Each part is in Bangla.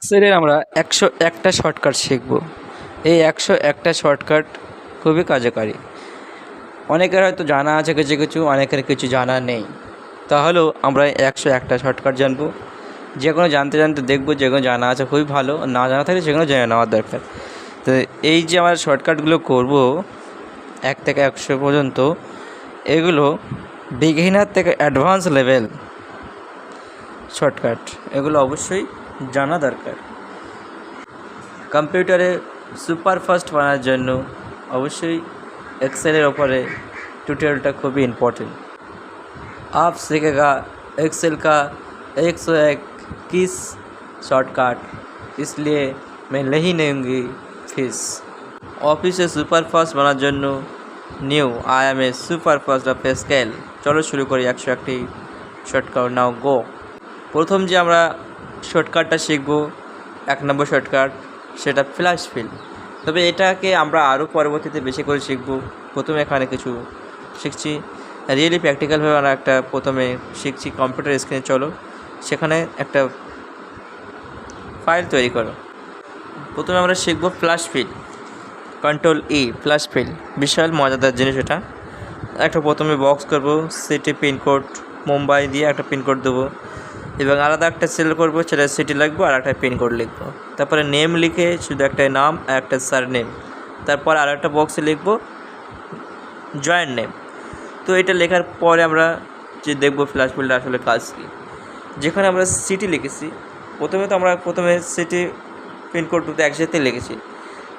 এক্সেলের আমরা 101টা শর্টকাট শিখব। এই 101টা শর্টকাট খুবই কার্যকারী। অনেকের হয়তো জানা আছে কিছু কিছু, অনেকের কিছু জানা নেই। তাহলেও আমরা 101টা শর্টকাট জানবো। যেগুলো জানতে জানতে দেখব যেগুলো জানা আছে খুবই ভালো, না জানা থাকলে সেগুলো জেনে নেওয়ার দরকার। তো এই যে আমরা শর্টকাটগুলো করব 1 থেকে 100 পর্যন্ত, এগুলো বিগিনার থেকে অ্যাডভান্স লেভেল শর্টকাট, এগুলো অবশ্যই জানা দরকার। কম্পিউটারে সুপারফাস্ট বানানোর জন্য অবশ্যই एक्सेल ওপরে ट्यूटोरियलটা খুবই इम्पोर्टेंट। आप सीखेगा एक्सेल का 101 किस शॉर्टकट, इसलिए मैं नहीं लूँगी फीस। অফিসে সুপারফাস্ট বানানোর জন্য new I M A superfast of scale. চলো শুরু করি 101টি শর্টকাট। নাও গো। প্রথম যে আমরা শর্টকাটটা শিখব 1 নম্বর শর্টকাট, সেটা ফ্ল্যাশ ফিল। তবে এটাকে আমরা আরও পরবর্তীতে বেশি করে শিখব। প্রথমে এখানে কিছু শিখছি রিয়েলি প্র্যাকটিক্যালভাবে। আমরা একটা প্রথমে শিখছি কম্পিউটার স্ক্রিনে। চলো সেখানে একটা ফাইল তৈরি করো। প্রথমে আমরা শিখব flash fill. Control E, flash fill বিশাল মজাদার জিনিস। এটা একটা প্রথমে বক্স করব, সিটি পিনকোড মুম্বাই দিয়ে একটা পিনকোড দেবো, এবং আলাদা একটা সেল করবো, সেটা সিটি লিখবো আর একটা পিনকোড লিখবো। তারপরে নেম লিখে শুধু একটা নাম আর একটা সার নেম। তারপর আর একটা বক্সে লিখবো জয়েন্ট নেম। তো এটা লেখার পরে আমরা যে দেখবো ফ্ল্যাশ ফিলটা আসলে কাজ কী। যেখানে আমরা সিটি লিখেছি, প্রথমে সিটি পিনকোড দুটো একসাথে লিখেছি,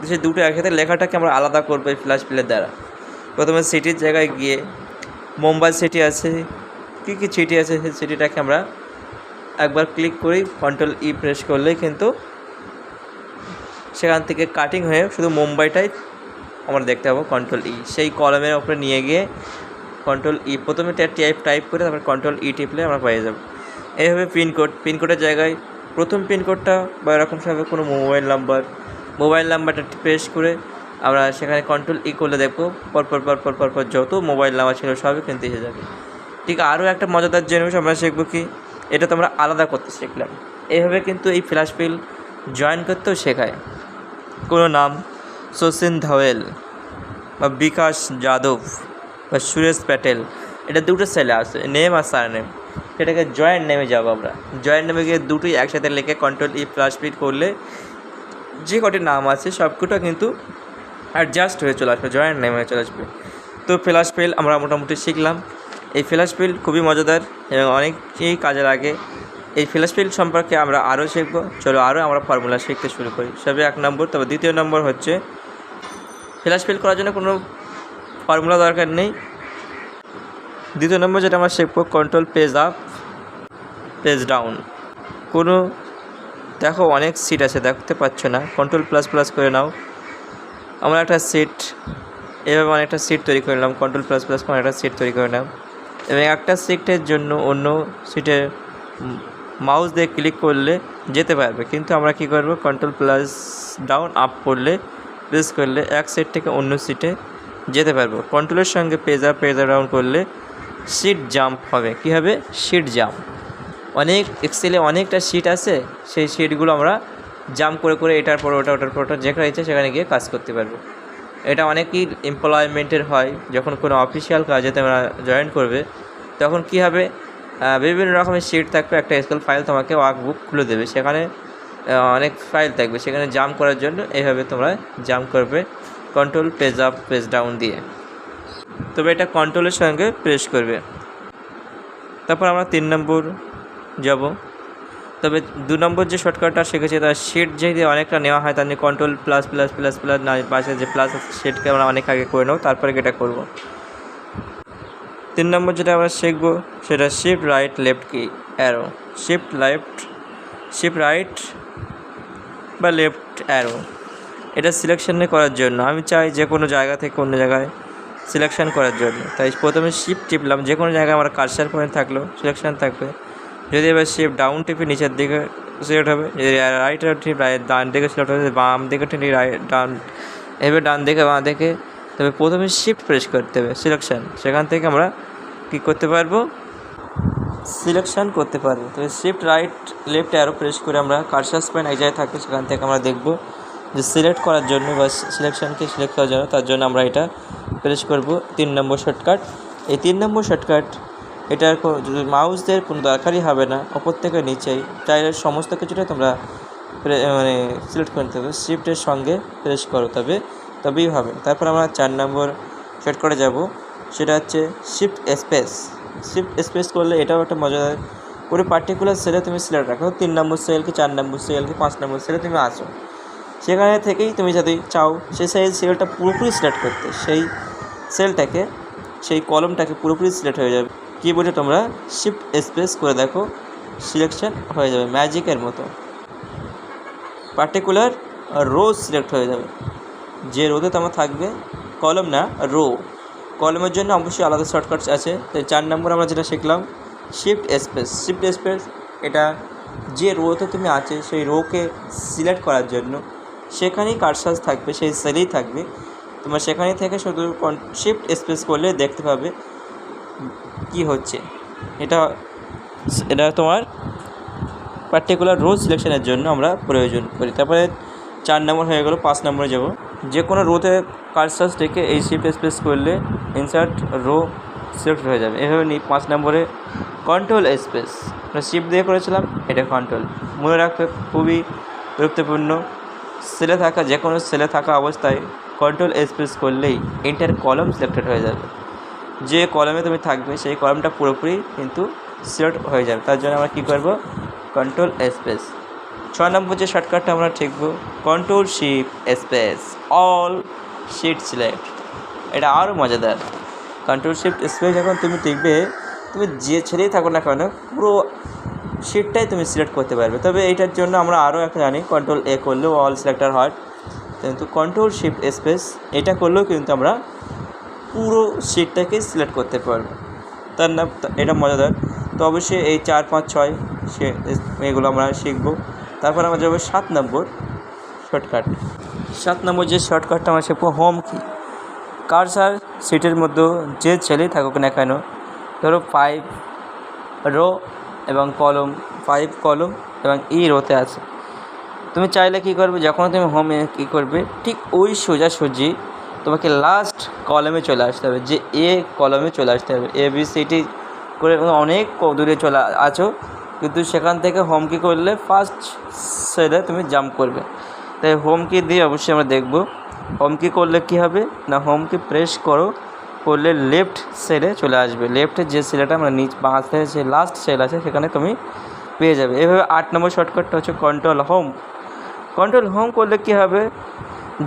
সেই দুটো একসাথে লেখাটাকে আমরা আলাদা করবো এই ফ্ল্যাশ ফিলের দ্বারা। প্রথমে সিটির জায়গায় গিয়ে মুম্বাই সিটি আছে, কী কী সিটি আছে সেই সিটিটাকে আমরা একবার ক্লিক করি, কন্ট্রোল ই প্রেস করলেই কিন্তু সেখান থেকে কাটিং হয়ে শুধু মুম্বাইটাই আমরা দেখতে পাবো। কন্ট্রোল ই সেই কলমের ওপরে নিয়ে গিয়ে কন্ট্রোল ই প্রথমে টাইপ করে তারপর কন্ট্রোল ই টিপলে আমরা পেয়ে যাব। এইভাবে পিনকোডের জায়গায় প্রথম পিনকোডটা বা এরকমভাবে কোনো মোবাইল নাম্বারটা প্রেস করে আমরা সেখানে কন্ট্রোল ই করলে দেখবো পরপর যত মোবাইল নাম্বার ছিল সবই কিন্তু এসে যাবে। ঠিক আরও একটা মজাদার জিনিস আমরা শিখবো কি, এটা তো আমরা আলাদা করতে শিখলাম। এইভাবে কিন্তু এই ফ্ল্যাশ ফিল জয়েন করতেও শেখায়। কোনো নাম শচীন ধওয়েল বা বিকাশ যাদব বা সুরেশ প্যাটেল, এটা দুটো সেলে আসে, নেম আর সার নেম। সেটাকে জয়েন্ট নেমে যাবো আমরা। জয়েন্ট নেমে গিয়ে দুটোই একসাথে লিখে কন্ট্রোল ই ফ্ল্যাশ ফিল করলে যে কটি নাম আছে সবকটা কিন্তু অ্যাডজাস্ট হয়ে চলে আসবে, জয়েন্ট নেমে চলে আসবে। তো ফ্ল্যাশ ফিল আমরা মোটামুটি শিখলাম। এই ফ্ল্যাশ ফিল খুবই মজাদার এবং অনেকই কাজে লাগে। এই ফ্ল্যাশ ফিল সম্পর্কে আমরা আরও শিখব। চলো আরও আমরা ফর্মুলা শিখতে শুরু করি। সবে 1 নম্বর। তবে দ্বিতীয় নম্বর হচ্ছে ফ্ল্যাশ ফিল করার জন্য কোনো ফর্মুলা দরকার নেই। দ্বিতীয় নম্বর যেটা আমরা শিখব, control page up page down. কোনো দেখো অনেক সিট আছে, দেখতে পাচ্ছ না, কন্ট্রোল প্লাস করে নাও। আমরা একটা সিট এভাবে অনেকটা সিট তৈরি করে নিলাম, কন্ট্রোল প্লাস করে একটা সিট তৈরি করে নিলাম। এবং একটা সিটের জন্য অন্য সিটে মাউস দিয়ে ক্লিক করলে যেতে পারবে, কিন্তু আমরা কি করব, কন্ট্রোল প্লাস ডাউন আপ করলে প্রেস করলে এক সিট থেকে অন্য সিটে যেতে পারবো। কন্ট্রোলের সঙ্গে পেজ আপ ডাউন করলে সিট জাম্প হবে। কী হবে? Sheet jump. অনেক এক্সেলে অনেকটা সিট আছে, সেই সিটগুলো আমরা জাম্প করে এটার পর ওটা যেখানে ইচ্ছে সেখানে গিয়ে কাজ করতে পারবো। এটা অনেকই এমপ্লয়মেন্টের হয়। যখন কোনো অফিসিয়াল কাজে তোমরা জয়েন করবে তখন কী হবে, বিভিন্ন রকমের শিট থাকবে। একটা এক্সেল ফাইল তোমাকে ওয়ার্কবুক খুলে দেবে, সেখানে অনেক ফাইল থাকবে, সেখানে জাম্প করার জন্য এইভাবে তোমরা জাম্প করবে control page up page down দিয়ে। তবে এটা কন্ট্রোলের সঙ্গে প্রেস করবে। তারপর আমরা 3 নম্বর যাব। তবে 2 নম্বর যে শর্টকাটটা শিখেছি, তার শিট যেহেতু অনেকটা নেওয়া হয়, তার জন্য কন্ট্রোল প্লাস না, পাশে যে প্লাস আছে শিটকে আমরা অনেক আগে করে নেব, তারপরে এটা করব। 3 নম্বর যেটা আমরা শিখব সেটা শিফট রাইট লেফট কি অ্যারো। শিফট রাইট বা লেফট অ্যারো, এটা সিলেকশনে করার জন্য। আমি চাই যে কোনো জায়গা থেকে অন্য জায়গায় সিলেকশন করার জন্য, তাই প্রথমে শিফট টিপলাম, যে কোনো জায়গায় আমার কার্সার পয়েন্ট থাকলো সিলেকশন থাকবে। যদি এবার শিফট ডাউন টিপে নিচের দিকে সিলেক্ট হবে, যদি রাইট টিপ ডান দিকে সিলেক্ট হবে, বাম দিকে টিপে ডান, এবার ডান দিকে বাঁ দিকে। তবে প্রথমে শিফট প্রেস করতে হবে সিলেকশন, সেখান থেকে আমরা কী করতে পারবো, সিলেকশন করতে পারবে। তো shift right left arrow press করে আমরা কার্সার পয়েন্ট এক জায়গায় থাকে, সেখান থেকে আমরা দেখব যে সিলেক্ট করার জন্য বা সিলেকশনকে সিলেক্ট করার জন্য, তার জন্য আমরা এটা প্রেস করব 3 নম্বর শর্টকাট। এই 3 নম্বর শর্টকাট এটার মাউসদের কোনো দরকারই হবে না, ওপর থেকে নিচেই টাইলের সমস্ত কিছুটাই তোমরা মানে সিলেক্ট করতে হবে, শিফটের সঙ্গে প্রেস করো তবেই হবে। তারপর আমরা 4 নম্বর শর্টকাটে যাব, সেটা হচ্ছে শিফট স্পেস। শিফট স্পেস করলে এটাও একটা মজাদার, পুরো পার্টিকুলার সেলে তুমি সিলেক্ট রাখো, 3 নম্বর সেল কি 4 নম্বর সেল কি 5 নম্বর সেলে তুমি আসো, সেখানে থেকেই তুমি যদি চাও সেই সেলটা পুরোপুরি সিলেক্ট করতে, সেই সেলটাকে সেই কলমটাকে পুরোপুরি সিলেক্ট হয়ে যাবে। কিবোর্ডে তোমরা শিফট স্পেস করে দেখো, সিলেকশন হয়ে যাবে ম্যাজিকের মতো, পার্টিকুলার রো সিলেক্ট হয়ে যাবে। যে রোতে তোমার থাকবে, কলম না রো, কলমের জন্য অবশ্যই আলাদা শর্টকাট আছে। তো 4 নম্বর আমরা যেটা শিখলাম শিফট স্পেস। শিফট স্পেস এটা যে রোতে তুমি আছে সেই রোকে সিলেক্ট করার জন্য, সেখানেই কার্সার থাকবে, সেই সেলেই থাকবে, তোমার সেখানে থেকে শুধু শিফট স্পেস করলে দেখতে পাবে কি হচ্ছে। এটা তোমার পার্টিকুলার রো সিলেকশনের জন্য আমরা প্রয়োজন করি। তারপরে 4 নম্বর হয়ে গেল। 5 নম্বরে যাব, যে কোনো রোতে কার্সার রেখে এই শিফট স্পেস করলে ইনসার্ট রো সিলেক্ট হয়ে যাবে। এভাবে 5 নম্বরে কন্ট্রোল স্পেস, আমরা শিফট দিয়ে করেছিলাম, এটা কন্ট্রোল। মনে রাখবে খুবই গুরুত্বপূর্ণ, সেলে থাকা যে কোনো সেলে থাকা অবস্থায় কন্ট্রোল স্পেস করলেই এন্টার কলম সিলেক্টেড হয়ে যাবে। যে কলমে তুমি থাকবে সেই কলমটা পুরোপুরি কিন্তু সিলেক্ট হয়ে যাবে। তার জন্য আমরা কী করব, কন্ট্রোল স্পেস। 6 নম্বর যে শর্টকাটটা আমরা শিখব control shift space all sheet select. এটা আরও মজাদার। কন্ট্রোল শিফট স্পেস যখন তুমি টিপবে, তুমি যে ছেলেই থাকো না কেন পুরো শিটটাই তুমি সিলেক্ট করতে পারবে। তবে এইটার জন্য আমরা আরও একটা জানি, কন্ট্রোল এ করলেও অল সিলেক্টার হয়, কিন্তু কন্ট্রোল শিফট স্পেস এটা করলেও কিন্তু আমরা পুরো শিটটাকে সিলেক্ট করতে পারবো। তার নাম এটা মজাদার। তো অবশ্যই এই 4, 5, 6 এগুলো আমরা শিখব। তারপর আমরা যাবো 7 নম্বর শর্টকাট। 7 নম্বর যে শর্টকাটটা আমরা শিখবো হোম কি। কার্সার সিটের মধ্যে যে ছেলেই থাকুক না কেন, ধরো 5 রো এবং কলম 5 কলম এবং এই রোতে আছে, তুমি চাইলে কী করবে, যখন তুমি হোমে কী করবে, ঠিক ওই সোজাসুজি তোমাকে লাস্ট কলমে চলে আসতে হবে, যে এ কলমে চলে আসতে হবে। এ বি সি ডি করে অনেক দূরে চলে আছো, কিন্তু সেখান থেকে হোম কি করলে ফার্স্ট সেলে তুমি জাম্প করবে। তাই হোম কি দিয়ে অবশ্যই আমরা দেখব। হোম কি করলে কী হবে না, হোম কি প্রেস করলে লেফট সেলে চলে আসবে। লেফটের যে সেলটা আমরা বাঁ সাইডে যে লাস্ট সেল আছে সেখানে তুমি পেয়ে যাবে। এভাবে 8 নম্বর শর্টকাটটা হচ্ছে কন্ট্রোল হোম। কন্ট্রোল হোম করলে কী হবে,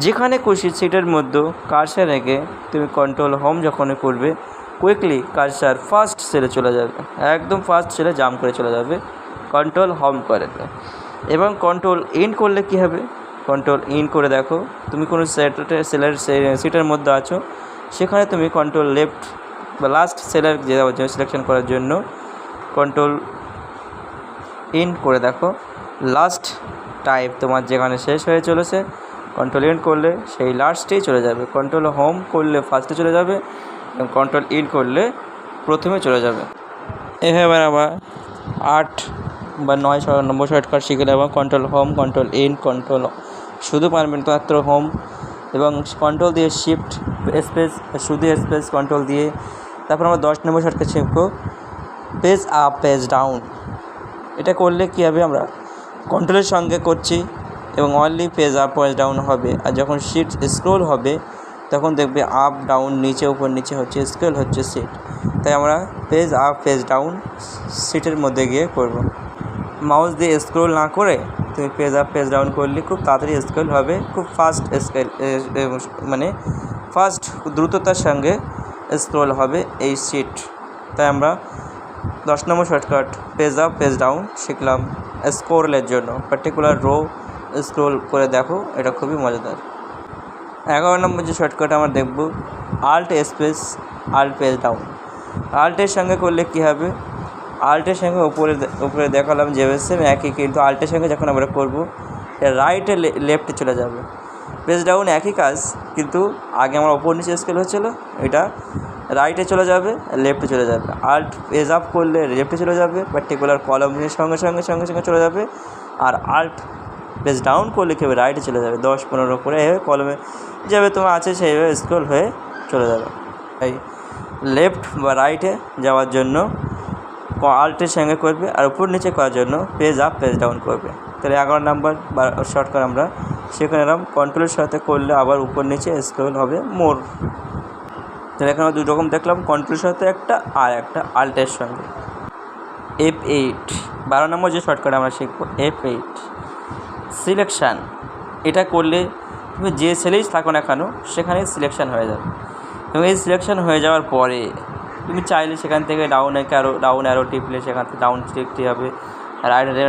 যেখানে খুশি সিটের মধ্যে কার্সার রেখে তুমি কন্ট্রোল হোম যখন করবে, কুইকলি কার্সার ফার্স্ট সেলে চলে যাবে, একদম ফার্স্ট সেলে জাম্প করে চলে যাবে কন্ট্রোল হোম করে। এবং কন্ট্রোল ইন করলে কী হবে, কন্ট্রোল ইন করে দেখো তুমি কোনো সেলের সিটের মধ্যে আছো, সেখানে তুমি কন্ট্রোল লেফট বা লাস্ট সেলের যে সিলেকশন করার জন্য কন্ট্রোল ইন করে দেখো, লাস্ট টাইপ তোমার যেখানে শেষ হয়ে চলেছে, কন্ট্রোল ইন করলে সেই লাস্টেই চলে যাবে। কন্ট্রোল হোম করলে ফার্স্টে চলে যাবে এবং কন্ট্রোল ইন করলে প্রথমে চলে যাবে। এভাবে আবার 8 বা 9 নম্বর শর্টকাট শিখলে এবং control home, control in, control শুধু পারবেন তো মাত্র হোম এবং কন্ট্রোল দিয়ে শিফট স্পেস, শুধু স্পেস কন্ট্রোল দিয়ে। তারপর আমরা 10 নম্বর শর্টকাট শিখব পেজ আপ পেজ ডাউন। এটা করলে কী হবে, আমরা কন্ট্রোলের সঙ্গে করছি এবং only page up page down হবে। আর যখন শিট স্ক্রোল হবে তখন দেখবে আপ ডাউন নিচে উপর নিচে হচ্ছে, স্ক্রোল হচ্ছে সিট। তাই আমরা পেজ আপ পেজ ডাউন সিটের মধ্যে গিয়ে করব। মাউস দিয়ে স্ক্রোল না করে তুমি পেজ আপ পেজ ডাউন করলে খুব তাড়াতাড়ি স্ক্রোল হবে, খুব ফাস্ট মানে ফাস্ট দ্রুততার সঙ্গে স্ক্রোল হবে এই সিট। তাই আমরা 10 নম্বর shortcut page up page down শিখলাম স্ক্রোলের জন্য। পার্টিকুলার রো স্ক্রোল করে দেখো, এটা খুবই মজাদার। 11 নম্বর যে শর্টকাট আমরা দেখব alt space alt page down. আল্টের সঙ্গে করলে কী হবে, আল্টের সঙ্গে উপরে দেখালাম যে সেম একই, কিন্তু আল্টের সঙ্গে যখন আমরা করব রাইটে লেফটে চলে যাবে। পেজ ডাউন একই কাজ, কিন্তু আগে আমার ওপর নিচে স্কেল হচ্ছিলো, এটা রাইটে চলে যাবে, লেফটে চলে যাবে। আল্ট পেজ আপ করলে লেফটে চলে যাবে, পার্টিকুলার কলামের সঙ্গে সঙ্গে সঙ্গে সঙ্গে চলে যাবে। আর আল্ট পেজ ডাউন করলে কী হবে, রাইটে চলে যাবে 10-15 করে এভাবে কলমে যেভাবে তোমার আছে সেইভাবে স্ক্রল হয়ে চলে যাবে। তাই লেফট বা রাইটে যাওয়ার জন্য আল্টের সঙ্গে করবে, আর উপর নিচে করার জন্য পেজ আপ পেজ ডাউন করবে। তাহলে 11 নাম্বার বা শর্টকাট আমরা সেখানে এরকম কন্ট্রোলের সাথে করলে আবার উপর নিচে স্ক্রল হবে মোর। তাহলে এখানে আমরা 2 রকম দেখলাম, কন্ট্রোলের সাথে একটা আর একটা আল্টের সঙ্গে। F8 12 নম্বর যে শর্টকাট আমরা শিখবো F8 সিলেকশান। এটা করলে তুমি যে সেলেই থাকো না কেন সেখানে সিলেকশান হয়ে যাবে, এবং এই সিলেকশান হয়ে যাওয়ার পরে তুমি চাইলে সেখান থেকে ডাউন অ্যারো টিপলে সেখান থেকে ডাউন সিলেক্ট হবে,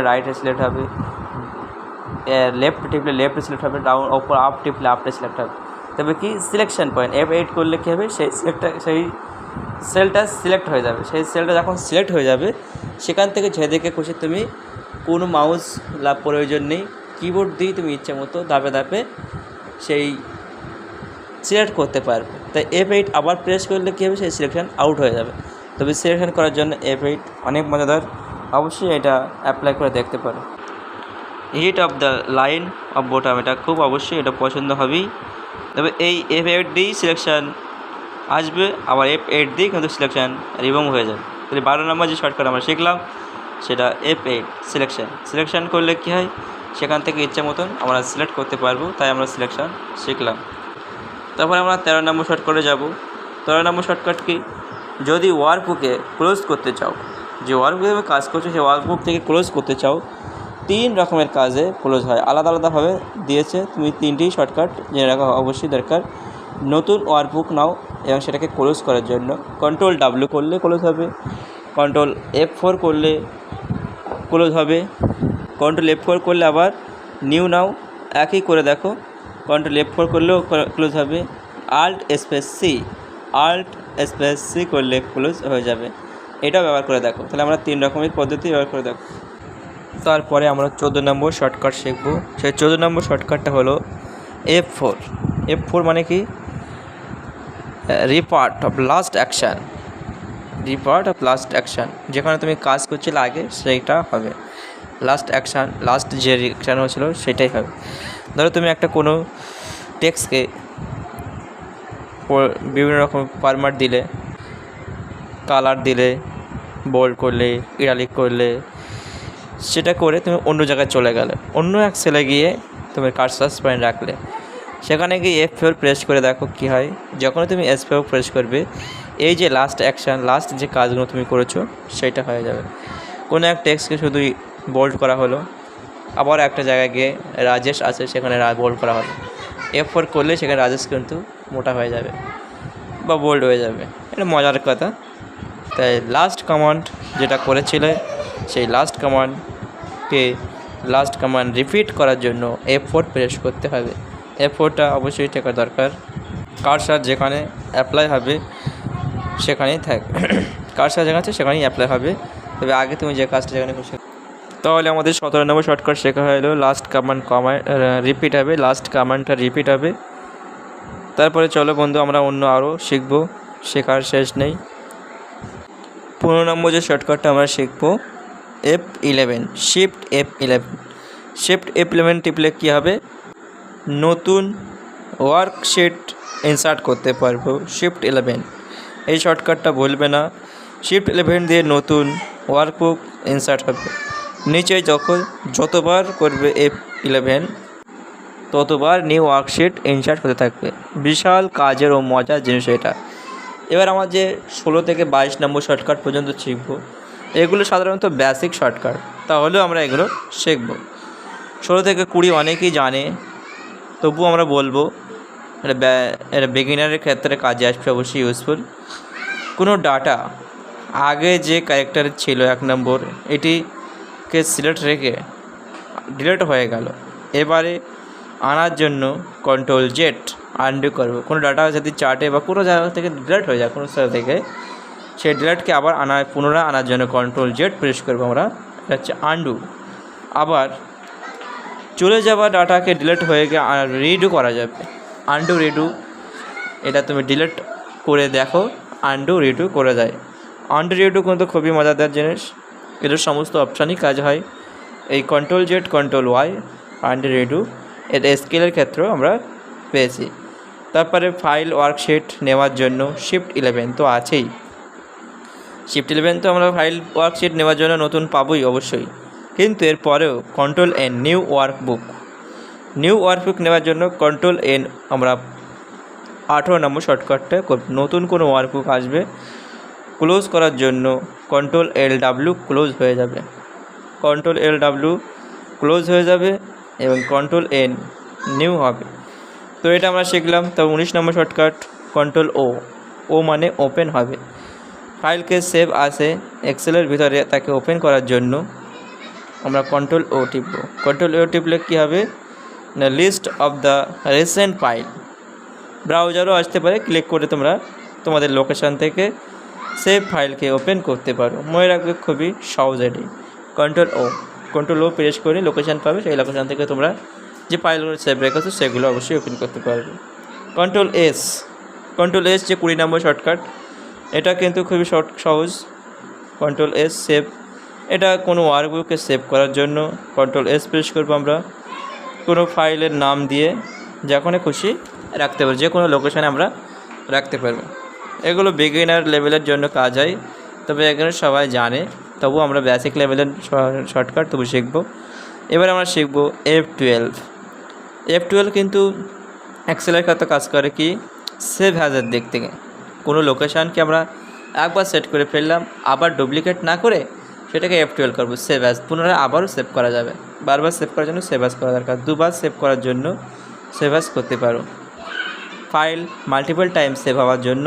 রাইটে সিলেক্ট হবে, লেফট টিপলে লেফটে সিলেক্ট হবে, ডাউন ওপর আপ টিপলে আপে সিলেক্ট হবে। তবে কি সিলেকশান পয়েন্ট F8 করলে কী হবে, সেই সেলটা সিলেক্ট হয়ে যাবে। সেই সেলটা যখন সিলেক্ট হয়ে যাবে সেখান থেকে যেদিকে খুশি তুমি কোনো মাউস প্রয়োজন নেই, কিবোর্ড দিয়ে তুমি ইচ্ছে মতো ধাপে ধাপে সেই সিলেক্ট করতে পারবে। তাই F8 আবার প্রেস করলে কী হবে, সেই সিলেকশান আউট হয়ে যাবে। তবে সিলেকশান করার জন্য F8 অনেক মজাদার, অবশ্যই এটা অ্যাপ্লাই করে দেখতে পারো। Hit of the line of bottom, এটা খুব অবশ্যই এটা পছন্দ হবেই। তবে এই F8 দিয়েই সিলেকশান আসবে, আবার F8 দিয়ে কিন্তু সিলেকশান রিমুভ হয়ে যাবে। তাহলে 12 নম্বর যে শর্টকাট আমরা শিখলাম সেটা F8 সিলেকশান করলে কী হয়, সেখান থেকে ইচ্ছা মতন আমরা সিলেক্ট করতে পারবো, তাই আমরা সিলেকশান শিখলাম। তারপরে আমরা 13 নম্বর শর্টকাটে যাব। 13 নম্বর শর্টকাট কি, যদি ওয়ার্কবুকে ক্লোজ করতে চাও, যে ওয়ার্কবুকে তুমি কাজ করছো সেই ওয়ার্কবুক থেকে ক্লোজ করতে চাও, 3 রকমের কাজে ক্লোজ হয়, আলাদা আলাদাভাবে দিয়েছে, তুমি 3টি শর্টকাট জেনে রাখা অবশ্যই দরকার। নতুন ওয়ার্কবুক নাও এবং সেটাকে ক্লোজ করার জন্য কন্ট্রোল W করলে ক্লোজ হবে, কন্ট্রোল F4 করলে ক্লোজ হবে, কন্ট্রোল F4 করলে আবার নিউ নাও, একই করে দেখো, কন্ট্রোল F4 করলেও ক্লোজ হবে, আল্ট স্পেস সি করলে ক্লোজ হয়ে যাবে। এটাও ব্যবহার করে দেখো। তাহলে আমরা 3 রকমের পদ্ধতি ব্যবহার করে দেখো। তারপরে আমরা 14 নম্বর শর্টকাট শিখব। সেই 14 নম্বর শর্টকাটটা হলো F4 মানে কি, রিপার্ট অফ লাস্ট অ্যাকশান, যেখানে তুমি কাজ করছিলে আগে সেইটা হবে লাস্ট অ্যাকশান, লাস্ট যে অ্যাকশান হয়েছিল সেটাই হবে। ধরো তুমি একটা কোনো টেক্সটকে বিভিন্ন রকম ফরম্যাট দিলে, কালার দিলে, বোল্ড করলে, ইটালিক করলে, সেটা করে তুমি অন্য জায়গায় চলে গেলে, অন্য এক সেলে গিয়ে তুমি কার্সর পয়েন্ট রাখলে, সেখানে গিয়ে F4 প্রেস করে দেখো কী হয়। যখন তুমি F4 প্রেস করবে, এই যে লাস্ট অ্যাকশান, লাস্ট যে কাজগুলো তুমি করেছো সেটা হয়ে যাবে। কোনো এক টেক্সটকে শুধুই বোল্ড করা হলো, আবার একটা জায়গায় গিয়ে রাজেশ আছে সেখানে বোল্ড করা হলো, F4 করলে সেখানে রাজেশ কিন্তু মোটা হয়ে যাবে বা বোল্ড হয়ে যাবে। এটা মজার কথা। তাই লাস্ট কমান্ড যেটা করেছিলে সেই লাস্ট কমান্ড রিপিট করার জন্য F4 প্রেস করতে হবে। F4টা অবশ্যই থাকা দরকার, কার্সার যেখানে অ্যাপ্লাই হবে সেখানেই কার্সার যেখানে আছে সেখানেই অ্যাপ্লাই হবে। তবে আগে তুমি যে কাজটা যেখানে করছো। তাহলে আমাদের 17 নম্বর শর্টকাট শেখা হলো লাস্ট কমান্ড রিপিট হবে, লাস্ট কমান্ডটা রিপিট হবে। তারপরে চলো বন্ধু আমরা অন্য আরও শিখবো, শেখার শেষ নেই। 15 নম্বর যে শর্টকাটটা আমরা শিখবো F11 শিফট F11 টিপলে কী হবে, নতুন ওয়ার্কশিট ইনসার্ট করতে পারবো। শিফট 11 এই শর্টকাটটা বলবে না, শিফট 11 দিয়ে নতুন ওয়ার্কবুক ইনসার্ট হবে। নিচে যতবার করবে F11 ততবার নিউ ওয়ার্কশিট ইনসার্ট হতে থাকবে। বিশাল কাজের ও মজার জিনিস এটা। এবার আমার যে 16 থেকে 22 নম্বর শর্টকাট পর্যন্ত শিখব, এগুলো সাধারণত বেসিক শর্টকাট, তাহলেও আমরা এগুলো শিখব। 16 থেকে 20 অনেকেই জানে, তবুও আমরা বলবো এটা বিগিনারের ক্ষেত্রে কাজে আসবে, অবশ্যই ইউজফুল। কোনো ডাটা আগে যে ক্যারেক্টার ছিল 1 নম্বর, এটিকে সিলেক্ট রেখে ডিলিট হয়ে গেল, এবারে আনার জন্য কন্ট্রোল Z আনডু করবো। কোনো ডাটা যদি চার্টে বা কোনো জায়গা থেকে ডিলিট হয়ে যায় কোনো জায়গা থেকে, সেই ডিলিটকে আবার পুনরায় আনার জন্য কন্ট্রোল Z প্রেস করবো আমরা, এটা হচ্ছে আনডু। আবার চলে যাওয়া ডাটাকে ডিলিট হয়ে গিয়ে রিডু করা যাবে, আনডু রিডু। এটা তুমি ডিলিট করে দেখো, আন্ডু রিডু করে দেয়। আন্ডু রিডু কিন্তু খুবই মজাদার জিনিস, এদের সমস্ত অপশানই কাজ হয়। এই control Z control Y undo redo এটা স্কেলের ক্ষেত্রেও আমরা পেয়েছি। তারপরে ফাইল ওয়ার্কশিট নেওয়ার জন্য শিফট 11 তো আছেই। শিফট 11 তো আমরা ফাইল ওয়ার্কশিট নেওয়ার জন্য নতুন পাবোই অবশ্যই, কিন্তু এরপরেও কন্ট্রোল এন নিউ ওয়ার্কবুক নেওয়ার জন্য কন্ট্রোল এন আমরা 18 নম্বর শর্টকাটটা নতুন কোনো ওয়ার্কবুক আসবে ক্লোজ করার জন্য কন্ট্রোল LW ক্লোজ হয়ে যাবে, কন্ট্রোল LW ক্লোজ হয়ে যাবে এবং কন্ট্রোল এন নিউ হবে। তো এটা আমরা শিখলাম। তবে 19 নম্বর শর্টকাট কন্ট্রোল ও মানে ওপেন হবে। ফাইলকে সেভ আসে এক্সেলের ভিতরে, তাকে ওপেন করার জন্য আমরা কন্ট্রোল ও টিপব। কন্ট্রোল ও টিপলে কী হবে না, list of the recent file ব্রাউজারও আসতে পারে, ক্লিক করে তোমরা তোমাদের লোকেশান থেকে সেভ ফাইলকে ওপেন করতে পারো। মনে রাখবে খুবই সহজ এটি। কন্ট্রোল ও প্রেস করে লোকেশান পাবে, সেই লোকেশান থেকে তোমরা যে ফাইলগুলো সেভ রেখেছো সেগুলো অবশ্যই ওপেন করতে পারবে। কন্ট্রোল এস যে 20 নম্বর শর্টকাট, এটা কিন্তু খুবই সহজ। কন্ট্রোল এস সেভ, এটা কোনো ওয়ার্কবুকে সেভ করার জন্য কন্ট্রোল এস প্রেস করবো আমরা। কোনো ফাইলের নাম দিয়ে যখন খুশি রাখতে পারবো, যে কোনো লোকেশানে আমরা রাখতে পারবো। এগুলো বিগিনার লেভেলের জন্য কাজ হয়, তবে এখানে সবাই জানে, তবু আমরা বেসিক লেভেলের শর্টকাট তবু শিখবো। এবার আমরা শিখবো F12 কিন্তু এক্সেলের ক্ষেত্রে কাজ করে কি, সেভ হ্যাজের দিক থেকে কোনো লোকেশানকে আমরা একবার সেট করে ফেললাম, আবার ডুপ্লিকেট না করে সেটাকে F12 করবো সেভ অ্যাজ, পুনরায় আবারও সেভ করা যাবে। বারবার সেভ করার জন্য সেভ অ্যাজ করা দরকার, দুবার সেভ করার জন্য সেভ অ্যাজ করতে পারো। ফাইল মাল্টিপল টাইম সেভ হওয়ার জন্য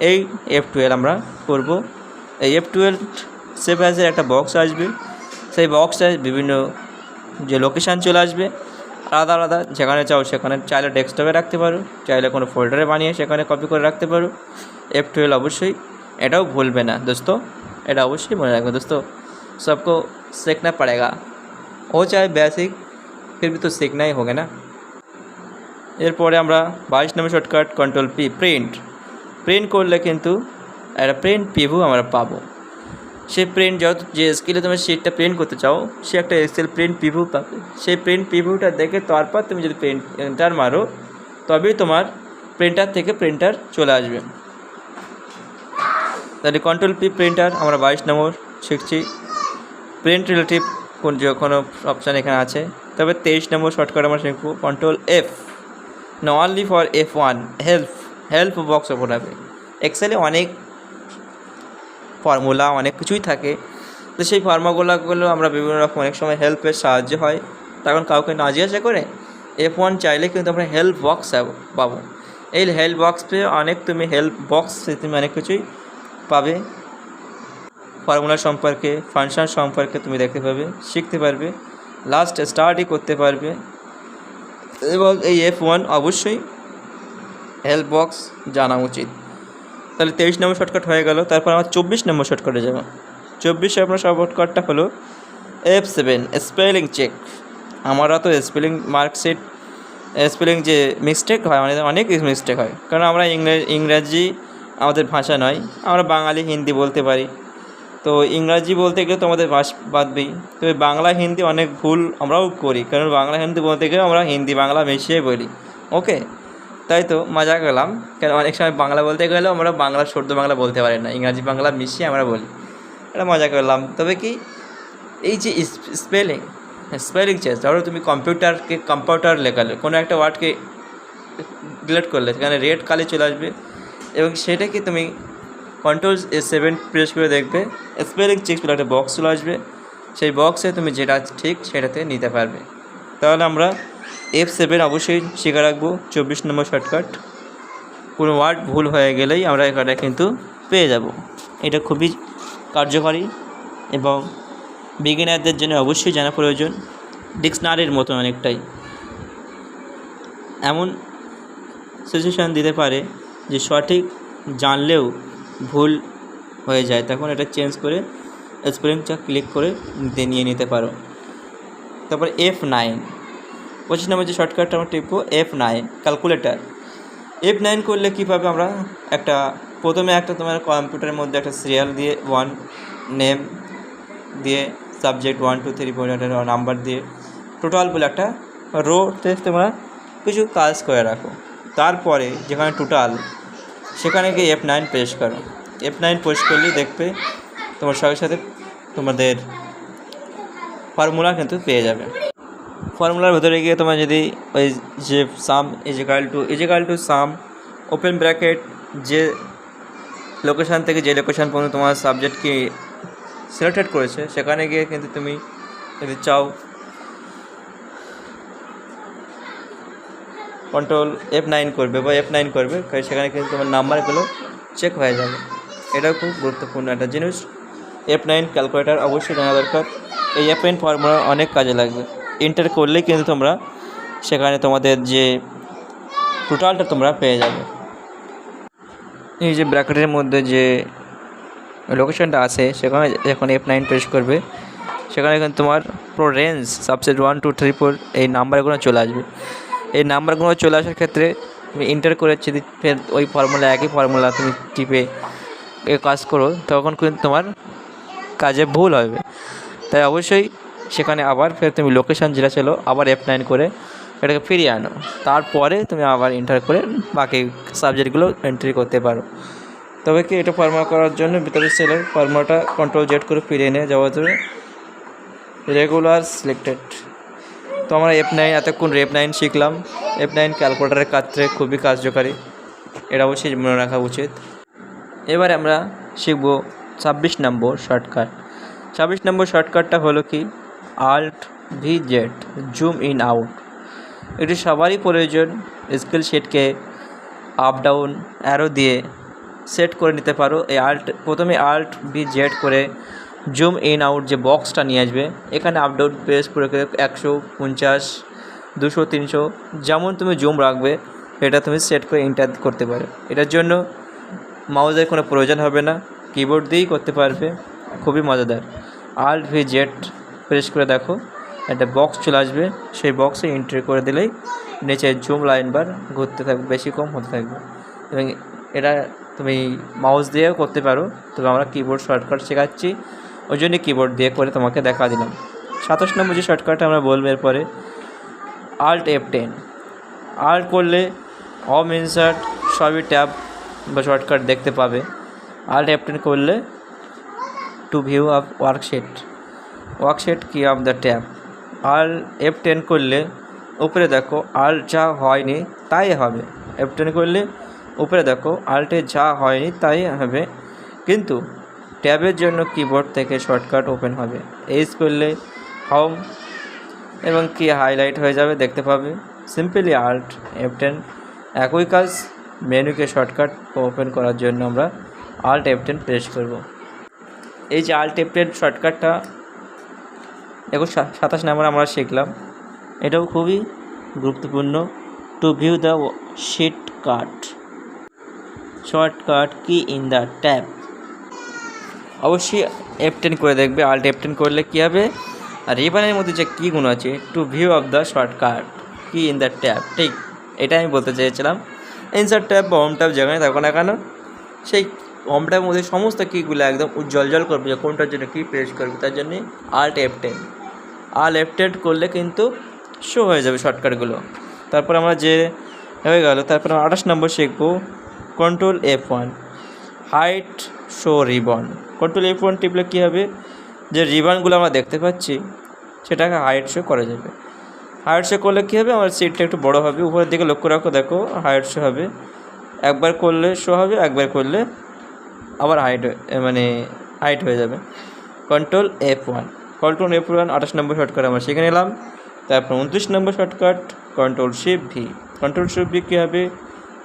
এই F12 আমরা করব। এই F12 সেভ অ্যাজের একটা বক্স আসবে, সেই বক্সে বিভিন্ন যে লোকেশান চলে আসবে আলাদা আলাদা, যেখানে চাও সেখানে, চাইলে ডেস্কটপে রাখতে পারো, চাইলে কোনো ফোল্ডারে বানিয়ে সেখানে কপি করে রাখতে পারো। F12 অবশ্যই, এটাও ভুলবে না দোস্তো, এটা অবশ্যই মনে রাখবে দোস্তো, सबको सीखना पड़ेगा, हो चाहे बेसिक फिर भी तो सीखना ही होगा ना। এরপরে আমরা 22 নম্বর শর্টকাট কন্ট্রোল পি প্রিন্ট করলে কিন্তু একটা প্রিন্ট প্রিভিউ আমরা পাবো। সেই প্রিন্ট যে স্কিলে তুমি শিটটা প্রিন্ট করতে চাও, সে একটা এক্সেল প্রিন্ট প্রিভিউ পাবে। সেই প্রিন্ট প্রিভিউটা দেখে তারপর তুমি যদি এন্টার মারো, তবেই তোমার প্রিন্টার থেকে প্রিন্টার চলে আসবে। তাহলে কন্ট্রোল পি প্রিন্টার আমরা 22 নম্বর শিখছি। প্রিন্ট রিলেটিভ কোনো অপশান এখানে আছে। তবে 23 নম্বর শর্টকাট আমরা শিখবো কন্ট্রোল F, না only for F1 help box open হবে। এক্সেলে অনেক ফর্মুলা অনেক কিছুই থাকে, তো সেই ফর্মুলাগুলো আমরা বিভিন্ন রকম অনেক সময় হেল্পের সাহায্য হয়, তখন কাউকে না জিজ্ঞাসা করে F1 চাইলে কিন্তু আমরা হেল্প বক্স পাবো। এই হেল্প বক্স পেয়ে তুমি অনেক কিছুই পাবে, ফর্মুলা সম্পর্কে, ফাংশন সম্পর্কে তুমি দেখতে পাবে, শিখতে পারবে, লাস্ট স্টার্টই করতে পারবে। এবং এই F1 অবশ্যই হেল্প বক্স জানা উচিত। তাহলে 23 নম্বর শর্টকাট হয়ে গেল। তারপর আমার 24 নম্বর শর্টকাটে যাব। 24 নম্বর শর্টকাটটা হলো F7 স্পেলিং চেক। আমরা তো স্পেলিং মার্কশিট স্পেলিং যে মিস্টেক হয়, অনেক মিস্টেক হয়, কারণ আমরা ইংরাজি আমাদের ভাষা নয়, আমরা বাঙালি হিন্দি বলতে পারি, তো ইংরাজি বলতে গেলে তো আমাদের বাদবেই, তবে বাংলা হিন্দি অনেক ভুল আমরাও করি, কারণ বাংলা হিন্দি বলতে গেলে আমরা হিন্দি বাংলা মিশিয়ে বলি। ওকে, তাই তো মজা করলাম, কেন অনেক সময় বাংলা বলতে গেলেও আমরা বাংলা শুদ্ধ বাংলা বলতে পারি না, ইংরাজি বাংলা মিশিয়ে আমরা বলি, এটা মজা করলাম। তবে কি এই যে স্পেলিং চেঞ্জ, ধরো তুমি কম্পিউটার লেখালে, কোনো একটা ওয়ার্ডকে ডিলিট করলে সেখানে রেড কালি চলে আসবে, এবং সেটাকে তুমি কন্ট্রোল F7 প্রেস করে দেখবে স্পেলিং চেক বলে একটা বক্স চলে আসবে, সেই বক্সে তুমি যেটা ঠিক সেটাতে নিতে পারবে। তাহলে আমরা F7 অবশ্যই শিখে রাখবো। 24 নম্বর শর্টকাট, কোনো ওয়ার্ড ভুল হয়ে গেলেই আমরা এটা কিন্তু পেয়ে যাব। এটা খুবই কার্যকরী এবং বিগিনারদের জন্য অবশ্যই জানা প্রয়োজন, ডিকশনারির মতো অনেকটাই। এমন সিচুয়েশান দিতে পারে যে সঠিক জানলেও ভুল হয়ে যায়, তখন এটা চেঞ্জ করে স্পেলিংটা ক্লিক করে নিয়ে নিতে পারো। তারপর F9 25 নম্বর যে শর্টকাটটা আমরা টিপবো F9 ক্যালকুলেটার। F9 করলে কীভাবে আমরা একটা প্রথমে একটা তোমার কম্পিউটারের মধ্যে একটা সিরিয়াল দিয়ে 1 নেম দিয়ে সাবজেক্ট 1 2 3 4 একটা নাম্বার দিয়ে টোটাল বলে একটা রোতে তোমরা কিছু কাজ করে রাখো। তারপরে যেখানে টোটাল সেখানে গিয়ে F9 প্রেস করো। F9 প্রেস করলেই দেখবে তোমার সাথে সাথে তোমাদের ফর্মুলা কিন্তু পেয়ে যাবে। ফর্মুলার ভেতরে গিয়ে তোমার যদি ওই যে সাম is equal to some open bracket যে লোকেশান থেকে যে লোকেশান পর্যন্ত তোমার সাবজেক্টকে সিলেক্টেড করেছে সেখানে গিয়ে কিন্তু তুমি যদি চাও কন্ট্রোল F9 করবে বা F9 করবে, সেখানে কিন্তু তোমার নাম্বারগুলো চেক হয়ে যাবে। এটাও খুব গুরুত্বপূর্ণ একটা জিনিস। F9 ক্যালকুলেটার অবশ্যই জানা দরকার। এই F9 ফর্মুলা অনেক কাজে লাগবে। এন্টার করলেই কিন্তু তোমরা সেখানে তোমাদের যে টোটালটা তোমরা পেয়ে যাবে। এই যে ব্র্যাকেটের মধ্যে যে লোকেশনটা আছে সেখানে যখন F9 প্রেস করবে সেখানে কিন্তু তোমার পুরো রেঞ্জ সাবসেট 1 2 3 4 এই নাম্বারগুলো চলে আসবে। এই নাম্বারগুলো চলে আসার ক্ষেত্রে তুমি এন্টার করে যদি ফের ওই ফর্মুলা একই ফর্মুলা তুমি টিপে কাজ করো তখন কিন্তু তোমার কাজে ভুল হবে। তাই অবশ্যই সেখানে আবার ফের তুমি লোকেশান যেটা ছিল আবার F9 করে এটাকে ফিরিয়ে আনো। তারপরে তুমি আবার এন্টার করে বাকি সাবজেক্টগুলো এন্ট্রি করতে পারো। তবে কি এটা ফর্মুলা করার জন্য ভিতরে সেলের ফর্মুলাটা কন্ট্রোল জেড করে ফিরিয়ে নিয়ে যাওয়া যাবে রেগুলার সিলেক্টেড। তো আমরা F9 এতক্ষণ F9 শিখলাম। F9 ক্যালকুলেটারের ক্ষেত্রে খুবই কার্যকারী, এটা অবশ্যই মনে রাখা উচিত। এবারে আমরা শিখব 26 নম্বর শর্টকাট। 26 নম্বর শর্টকাটটা হলো কি Alt+V+Z জুম ইন আউট। এটি সবারই প্রয়োজন। স্কেল শেটকে আপ ডাউন অ্যারো দিয়ে সেট করে নিতে পারো। এই প্রথমে Alt+V+Z করে জুম ইন আউট যে বক্সটা নিয়ে আসবে এখানে আপ ডাউন প্রেস করে 100 50 200 300 যেমন তুমি জুম রাখবে এটা তুমি সেট করে এন্টার করতে পারো। এটার জন্য মাউসের কোনো প্রয়োজন হবে না, কিবোর্ড দিয়েই করতে পারবে, খুবই মজাদার। Alt+V+Z প্রেস করে দেখো একটা বক্স চলে আসবে, সেই বক্সে এন্ট্রি করে দিলেই নিচে জুম লাইন বার ঘুরতে থাকবে, বেশি কম হতে থাকবে। এবং এটা তুমি মাউস দিয়েও করতে পারো, তবে আমরা কিবোর্ড শর্টকাট শেখাচ্ছি ওই জন্য কিবোর্ড দিয়ে করে তোমাকে দেখা দিলাম। 27 নম্বর যে শর্টকাটটা আমরা বলবো এরপরে Alt+F10। আল্ট করলে হোম ইনসার্ট সবই ট্যাব বা শর্টকাট দেখতে পাবে। Alt+F10 করলে টু ভিউ অফ ওয়ার্কশিট কি অফ দ্য ট্যাব। Alt+F10 করলে উপরে দেখো আল্ট যা হয়নি তাই হবে। F10 করলে উপরে দেখো আল্টে যা হয়নি তাই হবে, কিন্তু ট্যাবের জন্য কিবোর্ড থেকে শর্টকাট ওপেন হবে। এইচ করলে হোম এবং কি হাইলাইট হয়ে যাবে দেখতে পাবে। সিম্পলি Alt+F10 একই কাজ। মেনুকে শর্টকাট ওপেন করার জন্য আমরা Alt+F10 প্রেস করব। এই যে Alt+F10 শর্টকাটটা দেখো 27 নম্বর আমরা শিখলাম, এটাও খুবই গুরুত্বপূর্ণ। Two view the shortcut key in the tab অবশ্যই F10 করে দেখবে। Alt+F10 করলে কী হবে, আর রিবনের মধ্যে যে কীগুলো আছে two view of the shortcut key in the tab, ঠিক এটা আমি বলতে চেয়েছিলাম। ইনসার্ট ট্যাব বা হোম ট্যাব যেখানে থাকো না কেন সেই হোম ট্যাবের মধ্যে সমস্ত কীগুলো একদম উজ্জ্বল করবে যে কোনটার জন্য কী প্রেস করবে, তার জন্যে Alt+F10 করলে কিন্তু শো হয়ে যাবে শর্টকাটগুলো। তারপর আমরা যে হয়ে গেল, তারপর আমরা 28 নম্বর শিখবো Ctrl+F1 height show ribbon. Ctrl+F1 টিপলে কী হবে, যে রিবনগুলো আমরা দেখতে পাচ্ছি সেটাকে হাইট শো করা যাবে। হাইট শো করলে কী হবে, আমার সিটটা একটু বড় হবে, উপরের দিকে লক্ষ্য রাখো, দেখো হাইট শো হবে। একবার করলে শো হবে, একবার করলে আবার হাইট হয়ে যাবে। Ctrl+F1 28 নম্বর শর্টকাট আমরা শিখে নিলাম। তারপর 29 নম্বর শর্টকাট Ctrl+Shift+V কী হবে,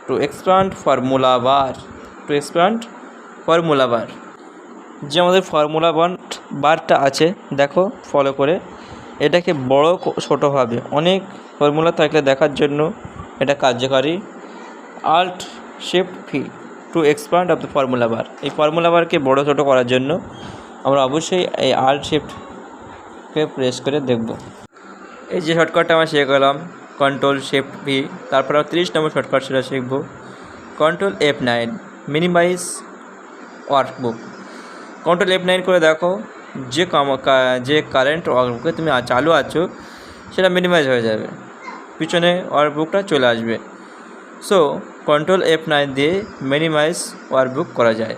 টু এক্সপ্যান্ড ফর্মুলা বার। যে আমাদের ফর্মুলা বারটা আছে দেখো ফলো করে এটাকে বড় ছোটো হবে, অনেক ফর্মুলা থাকলে দেখার জন্য এটা কার্যকারী। Alt+Shift+V two expand of the formula বার। এই ফর্মুলা বারকে বড় ছোটো করার জন্য আমরা অবশ্যই এই Alt+Shift+কে প্রেস করে দেখব। এই যে শর্টকাটটা আমরা শিখে গেলাম Ctrl+Shift+V। তারপর 30 নম্বর শর্টকাট সেটা শিখব Ctrl+F9 minimise workbook. Control F9 করে দেখো যে কারেন্ট ওয়ার্কবুকে তুমি চালু আছো সেটা মিনিমাইজ হয়ে যাবে, পিছনে ওয়ার্কবুকটা চলে আসবে। সো কন্ট্রোল F9 দিয়ে মিনিমাইজ ওয়ার্কবুক করা যায়।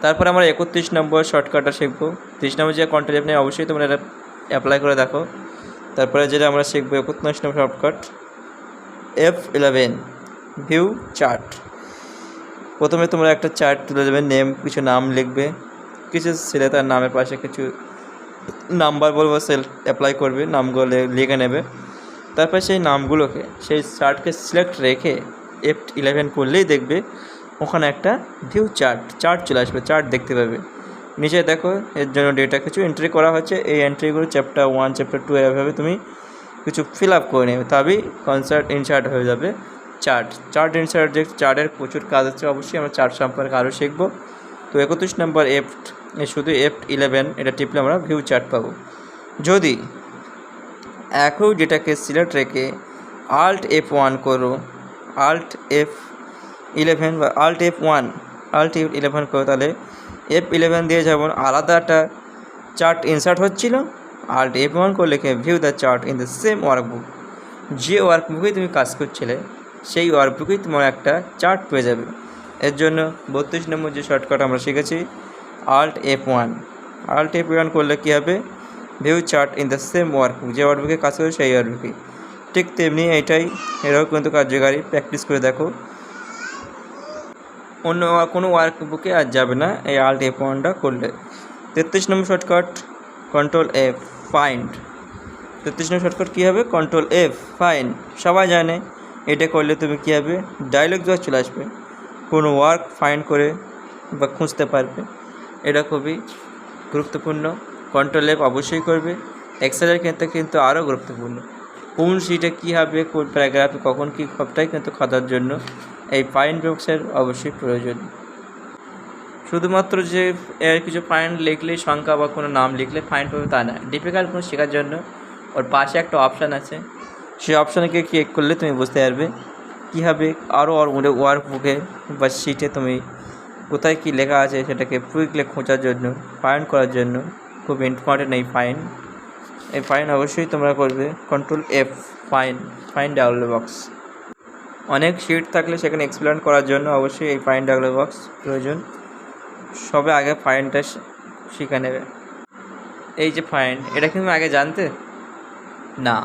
তারপর আমরা 31 নম্বর শর্টকাটটা শিখবো। 30 নম্বর যে কন্ট্রোল F9 অবশ্যই তোমরা এটা অ্যাপ্লাই করে দেখো। তারপরে যেটা আমরা শিখবো 31 নম্বর শর্টকাট F11 ভিউ চার্ট। প্রথমে তোমরা একটা চার্ট তুলে দেবে, কিছু নাম লিখবে, কিছু ছেলে তার নামের পাশে কিছু নাম্বার বলবো, সেল অ্যাপ্লাই করবে, নামগুলো লিখে নেবে। তারপর সেই নামগুলোকে সেই চার্টকে সিলেক্ট রেখে F11 করলেই দেখবে ওখানে একটা ভিউ চার্ট চলে আসবে, চার্ট দেখতে পাবে। নিচে দেখো এর জন্য ডেটা কিছু এন্ট্রি করা হচ্ছে, এই এন্ট্রিগুলো চ্যাপ্টার 1 চ্যাপ্টার 2 এভাবে তুমি কিছু ফিল আপ করে নেবে, তবেই ইনসার্ট হয়ে যাবে চার্ট ইনসার্ট। যে চার্টের প্রচুর কাজ আছে, অবশ্যই আমরা চার্ট সম্পর্কে আরও শিখবো। তো 31 নম্বর শুধু F11 এটা টিপলে আমরা ভিউ চার্ট পাবো। যদি একই ডেটাকে সিলেক্ট রেখে Alt F1 করো, Alt F11 বা Alt F11 করো, তাহলে F11 দিয়ে যেমন আলাদা একটা চার্ট ইনসার্ট হচ্ছিল, Alt F1 করলে view the chart in the same workbook. যে ওয়ার্কবুকেই তুমি কাজ করছিলে সেই ওয়ার্কবুকেই তোমার একটা চার্ট পেয়ে যাবে। এর জন্য 32 নম্বর যে শর্টকাট আমরা শিখেছি Alt F1 করলে কী হবে, view chart in the same workbook. যে ওয়ার্কবুকে কাজ করে সেই ওয়ার্কবুকে। ঠিক তেমনি এরাও কিন্তু কার্যকারী, প্র্যাকটিস করে দেখো। অন্য কোনো ওয়ার্কবুকে আর যাবে না এই Alt F1টা করলে। 33 নম্বর শর্টকাট কন্ট্রোল F ফাইন্ড। 33 নম্বর শর্টকাট কী হবে, কন্ট্রোল F ফাইন্ড। সবাই জানে এটা করলে তুমি কী হবে, ডায়লগ দেওয়া চলে আসবে, কোনো ওয়ার্ক ফাইন্ড করে বা খুঁজতে পারবে। এটা খুবই গুরুত্বপূর্ণ। কন্ট্রোল F অবশ্যই করবে। এক্সেলের ক্ষেত্রে কিন্তু আরও গুরুত্বপূর্ণ, কোন শিটে কী হবে, কোন প্যারাগ্রাফে কখন কী, সবটাই কিন্তু খাতার জন্য এই ফাইন্ড বক্সের অবশ্যই প্রয়োজন। শুধুমাত্র যে এর কিছু ফাইন্ড লিখলেই, সংখ্যা বা কোনো নাম লিখলে ফাইন্ড পাবে তা না, ডিফিকাল্ট কোনো শেখার জন্য ওর পাশে একটা অপশান আছে, সেই অপশানে ক্লিক করলে তুমি বুঝতে পারবে কীভাবে আরও ওয়ার্কবুকে বা শিটে তুমি কোথায় কী লেখা আছে সেটাকে কুইকলি খোঁজার জন্য, ফাইন্ড করার জন্য খুব ইম্পর্টেন্ট এই ফাইন্ড অবশ্যই তোমরা করবে। Control F find dialogue box. অনেক শিট থাকলে সেখানে এক্সপ্লেন করার জন্য অবশ্যই এই ফাইন্ড ডায়লগ বক্স প্রয়োজন। সবে আগে ফাইন্ডটা শিখে নেবে। এই যে ফাইন্ড, এটা কি তুমি আগে জানতে না?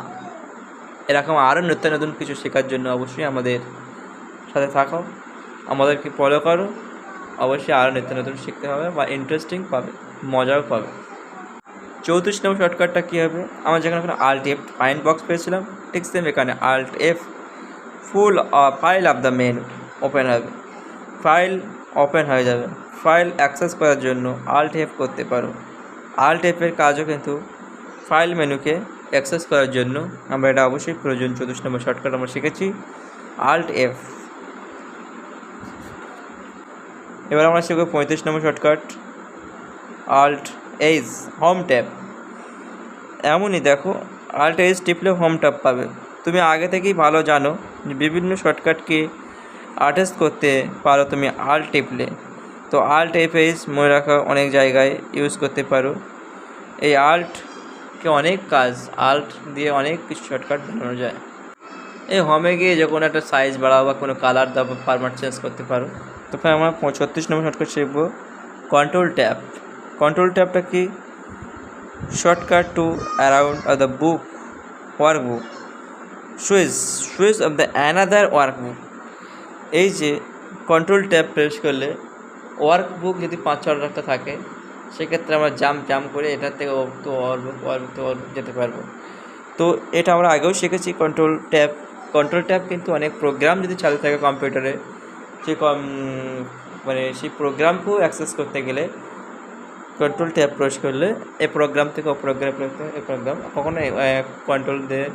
এরকম আরও নতুন কিছু শেখার জন্য অবশ্যই আমাদের সাথে থাকো, আমাদেরকে ফলো করো। অবশ্যই আরও নতুন শিখতে হবে বা ইন্টারেস্টিং পাবে, মজাও পাবে। 34 নম্বর শর্টকাটটা কী হবে, আমরা যেখানে Alt F ফাইন্ড বক্স পেয়েছিলাম, ঠিক সেম এখানে Alt F full file of the menu open হবে, ফাইল ওপেন হয়ে যাবে। ফাইল অ্যাক্সেস করার জন্য Alt F করতে পারো। Alt F এর কাজও কিন্তু ফাইল মেনুকে অ্যাক্সেস করার জন্য আমরা এটা অবশ্যই প্রয়োজন। 34 নম্বর শর্টকাট আমরা শিখেছি Alt F। এবার আমরা শিখব 35 নম্বর shortcut Alt H home tab. এমনই দেখো, Alt H টিপলে হোম ট্যাব পাবে। তুমি আগে থেকেই ভালো জানো যে বিভিন্ন শর্টকাটকে অ্যাডজাস্ট করতে পারো তুমি Alt টিপলে। তো Alt F মনে রাখা, অনেক জায়গায় ইউজ করতে পারো এই Alt-কে। অনেক কাজ Alt দিয়ে অনেক কিছু শর্টকাট বানানো যায়। এই হোমে গিয়ে যখন একটা সাইজ বাড়াও বা কোনো কালার দাও বা ফরম্যাট চেঞ্জ করতে পারো। তখন আমরা 36 নম্বর শর্টকাট শিখব কন্ট্রোল ট্যাবটা কি, shortcut two around the book workbook, switch off the another workbook. এই যে কন্ট্রোল ট্যাব প্রেস করলে ওয়ার্কবুক যদি 5-6টা থাকে, সেক্ষেত্রে আমরা জাম্প করে এটার থেকে ওয়ার্কবুক যেতে পারবো। তো এটা আমরা আগেও শিখেছি কন্ট্রোল ট্যাব কিন্তু অনেক প্রোগ্রাম যদি চালু থাকে কম্পিউটারে, সেই প্রোগ্রামকেও অ্যাক্সেস করতে গেলে কন্ট্রোল ট্যাব প্রেস করলে এই প্রোগ্রাম থেকে এই প্রোগ্রাম কখনো কন্ট্রোল দিয়ে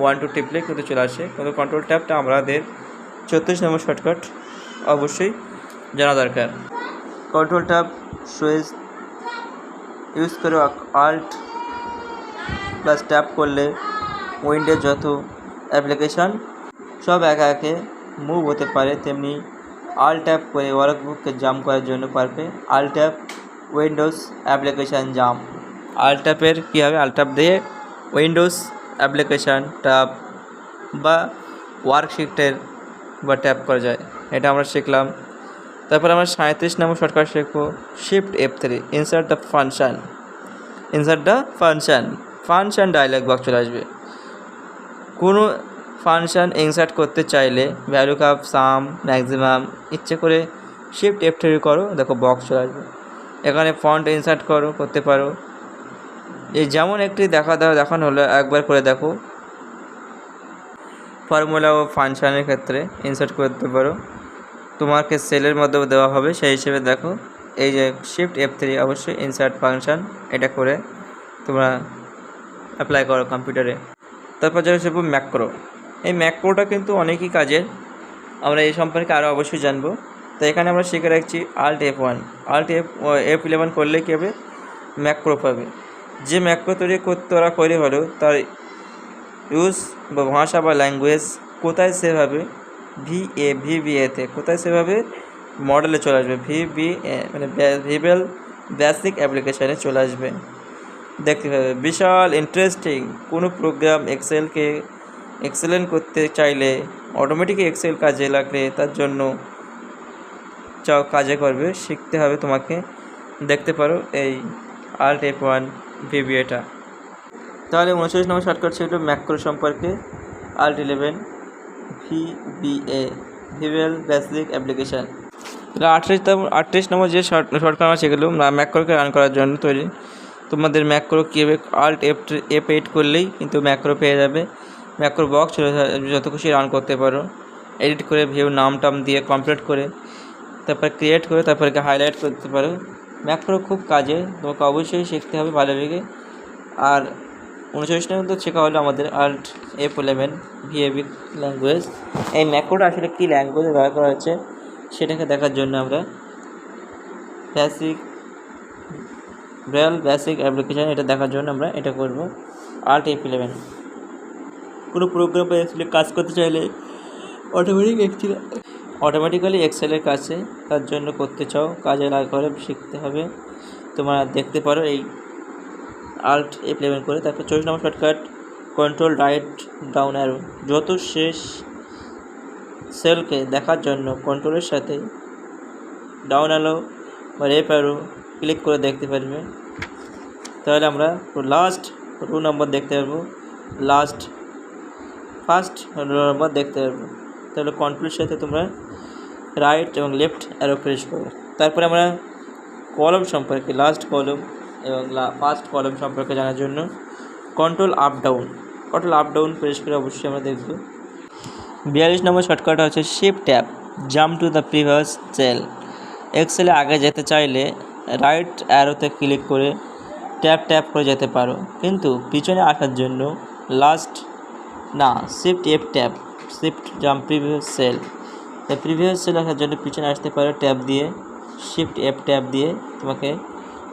1-2 টিপলে কিন্তু চলে আসে। কিন্তু কন্ট্রোল ট্যাবটা আমাদের 34 নম্বর শর্টকাট অবশ্যই জানা দরকার। কন্ট্রোল ট্যাব সুইচ ইউজ করে Alt প্লাস ট্যাপ করলে উইন্ডোজ যত অ্যাপ্লিকেশান সব একে মুভ হতে পারে, তেমনি অল ট্যাপ করে ওয়ার্কবুককে জাম্প করার জন্য পারবে alt tab Windows application jump. Alt ট্যাপের কী হবে, অল ট্যাপ দিয়ে উইন্ডোজ অ্যাপ্লিকেশান ট্যাপ বা ওয়ার্কশিটের বা ট্যাপ করা যায়, এটা আমরা শিখলাম। তারপর আমরা 37 নম্বর শর্টকাট শিখবো shift F3 insert the function. Insert the function dialogue box চলে আসবে। কোনো ফাংশান ইনসার্ট করতে চাইলে ভ্যালু কাপ সাম ম্যাক্সিমাম ইচ্ছে করে শিফট F3 করো, দেখো বক্স চলে আসবে। এখানে ফন্ট ইনসার্ট করতে পারো। এই যেমন একটি দেখানো হলো, একবার করে দেখো। ফর্মুলা ও ফাংশানের ক্ষেত্রে ইনসার্ট করতে পারো, তোমাকে সেলের মধ্যে দেওয়া হবে, সেই হিসেবে দেখো এই যে শিফট F3 অবশ্যই ইনসার্ট ফাংশান এটা করে তোমরা অ্যাপ্লাই করো কম্পিউটারে। তারপর যেটা শিখবো ম্যাক্রো। এই ম্যাক্রোটা কিন্তু অনেকই কাজের, আমরা এই সম্পর্কে আরও অবশ্যই জানবো। তো এখানে আমরা শিখে রাখছি Alt F1 Alt F11 করলে কী হবে, ম্যাক্রো পাবে। যে ম্যাক্রো তৈরি করে হলো তার ইউজ বা ভাষা বা ল্যাঙ্গুয়েজ কোথায় সেভ হবে, VBA-তে কোথায় সেভ হবে, মডেলে চলে আসবে, VBA মানে ভিজুয়াল বেসিক অ্যাপ্লিকেশানে চলে আসবে, দেখতে পাবে। বিশাল ইন্টারেস্টিং কোনো প্রোগ্রাম এক্সেলকে এক্সেলেন্ট করতে চাইলে, অটোমেটিক এক্সেল কাজে লাগলে তার জন্য কাজে করবে, শিখতে হবে তোমাকে। দেখতে পারো এই Alt F1 VBA-টা। তাহলে 39 নম্বর শর্টকাট ছিল ম্যাক্রো সম্পর্কে Alt 11 VBA visual basic application. 38 নম্বর যে শর্টকাট আমরা শিখলাম ম্যাক্রোকে রান করার জন্য তৈরি। তোমাদের ম্যাক্রো কীভাবে Alt F8 করলেই কিন্তু ম্যাক্রো পেয়ে যাবে, ম্যাক্রো বক্স চলে যত খুশি রান করতে পারো, এডিট করে ভিউ নাম দিয়ে কমপ্লিট করে তারপর ক্রিয়েট করে তারপরে হাইলাইট করতে পারো। ম্যাক্রো খুব কাজে, তোমাকে অবশ্যই শিখতে হবে ভালোভাবে। আর 39 নম্বর শেখা হলো আমাদের Alt F11 VBA ল্যাঙ্গুয়েজ। এই ম্যাক্রোটা আসলে কী ল্যাঙ্গুয়েজে ব্যবহার করা হচ্ছে সেটাকে দেখার জন্য আমরা বেসিক অ্যাপ্লিকেশান এটা দেখার জন্য আমরা এটা করব Alt F11। কোনো প্রোগ্রাম বা এক্সেলে কাজ করতে চাইলে অটোমেটিক্যালি এক্সেলের কাছে তার জন্য করতে চাও, কাজে করে শিখতে হবে। তোমরা দেখতে পারো এই Alt F11 করে। তারপর 40 নম্বর shortcut control right down arrow, যত শেষ সেলকে দেখার জন্য কন্ট্রোলের সাথে ডাউন অ্যারো বা রেপ অ্যারো ক্লিক করে দেখতে পারবে। তাহলে আমরা লাস্ট রো নাম্বার দেখতে পারবো, ফার্স্ট রো নাম্বার দেখতে পারবো। তাহলে কন্ট্রোলের সাথে তোমরা রাইট এবং লেফট অ্যারো প্রেস করো। তারপরে আমরা কলম সম্পর্কে লাস্ট কলম এবং ফার্স্ট কলম সম্পর্কে জানার জন্য কন্ট্রোল আপ ডাউন প্রেস করে অবশ্যই আমরা দেখব। 42 নম্বর শর্টকাট হচ্ছে shift tab jump to the previous cell. এক্সেলে আগে যেতে চাইলে রাইট অ্যারোতে ক্লিক করে ট্যাপ করে যেতে পারো, কিন্তু পিছনে আসার জন্য shift F tab shift jump previous cell. তাই প্রিভিয়াস সেল আসার জন্য পিছনে আসতে পারো ট্যাপ দিয়ে, শিফট F ট্যাপ দিয়ে তোমাকে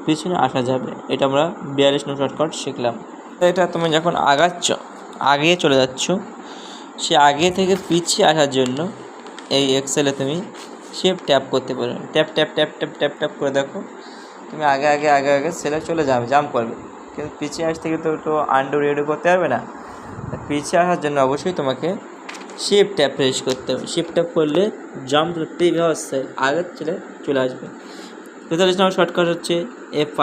পিছনে আসা যাবে। এটা আমরা 42 নম্বর শর্টকাট শিখলাম। এটা তুমি যখন আগে চলে যাচ্ছ, সে আগে থেকে পিছিয়ে আসার জন্য এই এক্সেলে তুমি শিফট ট্যাপ করতে পারো, ট্যাপ করে দেখো তুমি আগে সেলে চলে যাবে, জাম্প করবে। কিন্তু পিছিয়ে আসতে গেলে তো আন্ডু রেডি করতে পারবে না, পিছিয়ে আসার জন্য অবশ্যই তোমাকে শিফট ট্যাপ প্রেস করতে হবে। শিফট ট্যাপ করলে জাম্প প্রিভিয়াস সেল আগে চলে আসবে। 43 নম্বর শর্টকাট হচ্ছে F5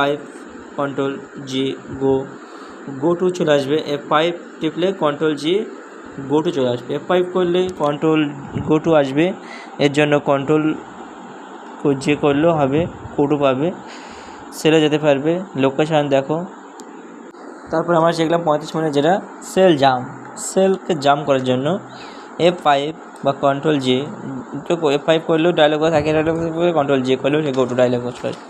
control G go to চলে আসবে। F5 টিপলে কন্ট্রোল জি গো টু চলে আসবে। F5 করলে কন্ট্রোল গো টু আসবে, এর জন্য কন্ট্রোল যে করলেও হবে, গো টু পাবে, সেলে যেতে পারবে, লোকেশান দেখো। তারপর আমরা শিখলাম 35 মিনিট যেটা সেলকে জাম্প করার জন্য F5 বা কন্ট্রোল জি। F5 করলেও ডায়লগ থাকে, কন্ট্রোল জি করলেও গো টু ডায়লগ বক্স আসবে।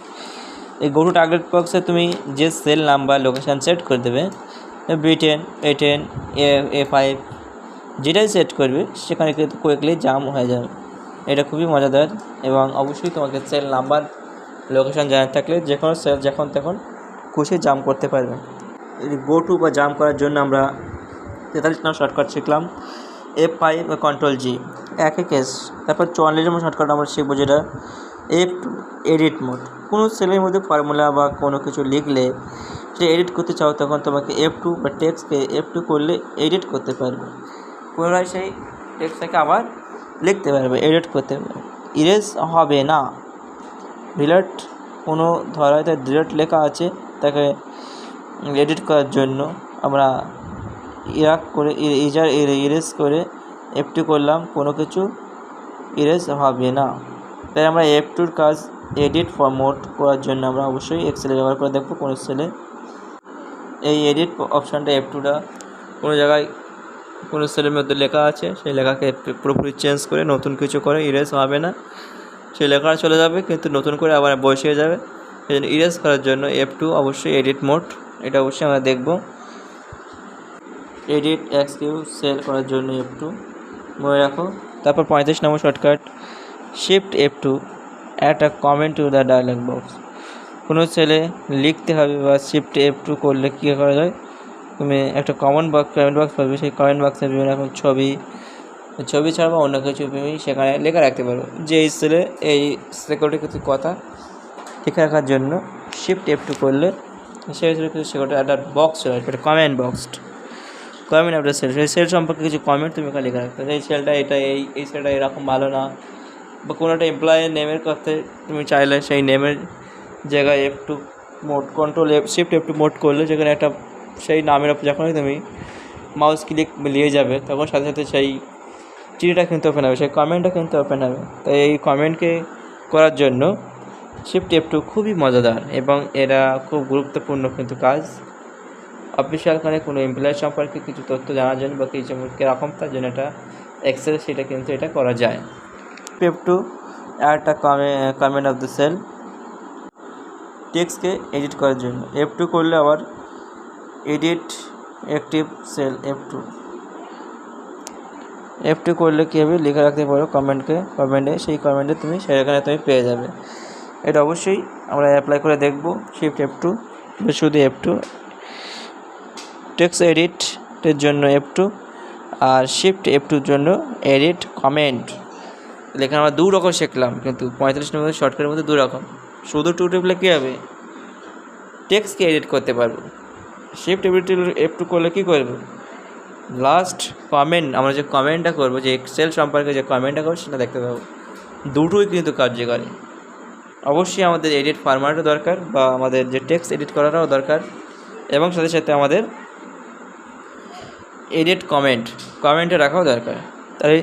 এই গো টু টার্গেট বক্সে তুমি যে সেল নাম্বার লোকেশান সেট করে দেবে, B10 A10 A5 যেটাই সেট করবে সেখানে কিন্তু কুইকলি জাম্প হয়ে যাবে। এটা খুবই মজাদার এবং অবশ্যই তোমাকে সেল নাম্বার লোকেশান জানা থাকলে যে কোনো সেল যখন তখন খুশি জাম্প করতে পারবে। গো টু বা জাম্প করার জন্য আমরা 43 নম্বর শর্টকাট শিখলাম F5 বা কন্ট্রোল জি। একই কেস। তারপর 44 নম্বর শর্টকাট আমরা শিখবো, যেটা F2 এডিট মোড। কোনো সেলের মধ্যে ফর্মুলা বা কোনো কিছু লিখলে সেটা এডিট করতে চাও, তখন তোমাকে F2 বা টেক্সটকে F2 করলে এডিট করতে পারবে। পুনরায় সেই টেক্সটটাকে আবার লিখতে পারবে, এডিট করতে পারবে। ইরেজ হবে না। ডিলেট, কোনো ধরায় তার ডিলেট লেখা আছে, তাকে এডিট করার জন্য আমরা ইরেজ করে F2 করলাম, কোনো কিছু ইরেজ হবে না। তাই আমরা F2-র কাজ এডিট মোড করার জন্য আমরা অবশ্যই এক্সেলে ব্যবহার করে দেখবো। কোনো সেলে এই এডিট অপশানটা F2টা কোনো জায়গায় কোনো সেলের মধ্যে লেখা আছে, সেই লেখাকে পুরোপুরি চেঞ্জ করে নতুন কিছু করে ইরেজ হবে না, সেই লেখা চলে যাবে কিন্তু নতুন করে আবার বসিয়ে যাবে। এই জন্য ইরেজ করার জন্য F2 অবশ্যই এডিট মোড, এটা অবশ্যই আমরা দেখব। এডিট এক্সকিউ সেল করার জন্য F2 মনে রাখো। তারপর 35 নম্বর shortcut shift F2 add a comment to the dialog box. কোনো সেলে লিখতে হবে বা শিফট F2 করলে কী করা যায়, তুমি একটা কমেন্ট বক্স পাবে, সেই কমেন্ট বক্সে বিভিন্ন রকম ছবি ছাড়া বা অন্য কিছু তুমি সেখানে লেখা রাখতে পারো। যে এই সেলে এই সিকিউরিটি কিছু কথা লিখে রাখার জন্য শিফট F2 করলে সেই কিছু সিকিউরিটি একটা বক্স চলে আসবে, একটা কমেন্ট একটা সেল, সেই সেল সম্পর্কে কিছু কমেন্ট তুমি এখানে লিখে রাখতে, এই সেলটা এটা এই সেলটা এরকম ভালো না, বা কোনো একটা এমপ্লয়ের নেমের কথা তুমি চাইলে সেই নেমের জায়গায় F2 mode shift F2 mode করলে যেখানে একটা সেই নামের ওপর যখনই তুমি মাউস ক্লিক নিয়ে যাবে তখন সাথে সাথে সেই চিঠিটা কিন্তু ওপেন হবে, সেই কমেন্টটা কিন্তু ওপেন হবে। তাই এই কমেন্টকে করার জন্য শিফট F2 খুবই মজাদার এবং এরা খুব গুরুত্বপূর্ণ কিন্তু কাজ। অফিসিয়াল কোনো এমপ্লয়ের সম্পর্কে কিছু তথ্য জানার জন্য বা কিছু কীরকম তার জন্য এটা এক্সেল সেটা কিন্তু এটা করা যায়। F2 add a comment of the cell, টেক্সটকে এডিট করার জন্য F2 করলে আবার এডিট অ্যাক্টিভ সেল F2 করলে কী হবে, লিখে রাখতে পারো কমেন্টে সেই কমেন্টে তুমি সেখানে তুমি পেয়ে যাবে। এটা অবশ্যই আমরা অ্যাপ্লাই করে দেখব। শিফট F2 শুধু F2, টেক্সট এডিটের জন্য F2 আর শিফট F2-র জন্য এডিট কমেন্ট। এখানে আমরা 2 রকম শিখলাম, কিন্তু 45 নম্বর শর্টকাটের মধ্যে 2 রকম। শুধু 2 টিপলে কী হবে, টেক্সটকে এডিট করতে পারবো। শিফট F2 করলে কী করবো, লাস্ট কমেন্ট, আমরা যে কমেন্টটা করবো, যে এক্সেল সম্পর্কে যে কমেন্টটা করবো সেটা দেখতে পাবো। দুটোই কিন্তু কার্যকারী। অবশ্যই আমাদের এডিট ফরম্যাটও দরকার বা আমাদের যে টেক্সট এডিট করাটাও দরকার, এবং সাথে সাথে আমাদের এডিট কমেন্টে রাখাও দরকার। তাই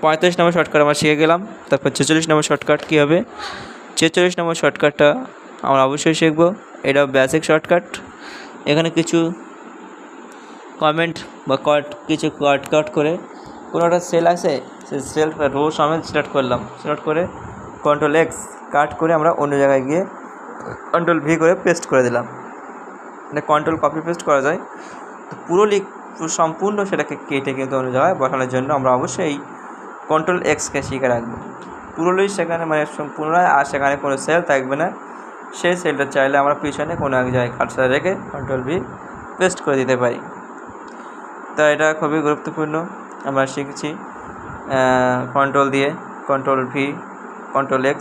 35 নম্বর শর্টকাট আমরা শিখে গেলাম। তারপর 46 নম্বর শর্টকাট কী হবে, 46 নম্বর শর্টকাটটা আমরা অবশ্যই শিখব। এটা বেসিক শর্টকাট। এখানে কিছু কমেন্ট বা কিছু কাট করে কোনো একটা সেল আছে, সেই সেল রো সমেত সিলেক্ট করে Ctrl+X কাট করে আমরা অন্য জায়গায় গিয়ে Ctrl+V করে পেস্ট করে দিলাম। মানে কন্ট্রোল কপি পেস্ট করা যায়। তো সম্পূর্ণ সেটাকে কেটে কিন্তু অন্য জায়গায় বসানোর জন্য আমরা অবশ্যই Ctrl+X-কে শিখে রাখবো। পুরোই সেখানে পুনরায় আর সেখানে কোনো সেল থাকবে না। সেই সেলটা চাইলে আমরা পিছনে কোনো এক জায়গায় কার্সার রেখে Ctrl+V পেস্ট করে দিতে পারি। তো এটা খুবই গুরুত্বপূর্ণ। আমরা শিখেছি কন্ট্রোল দিয়ে Ctrl+V Ctrl+X,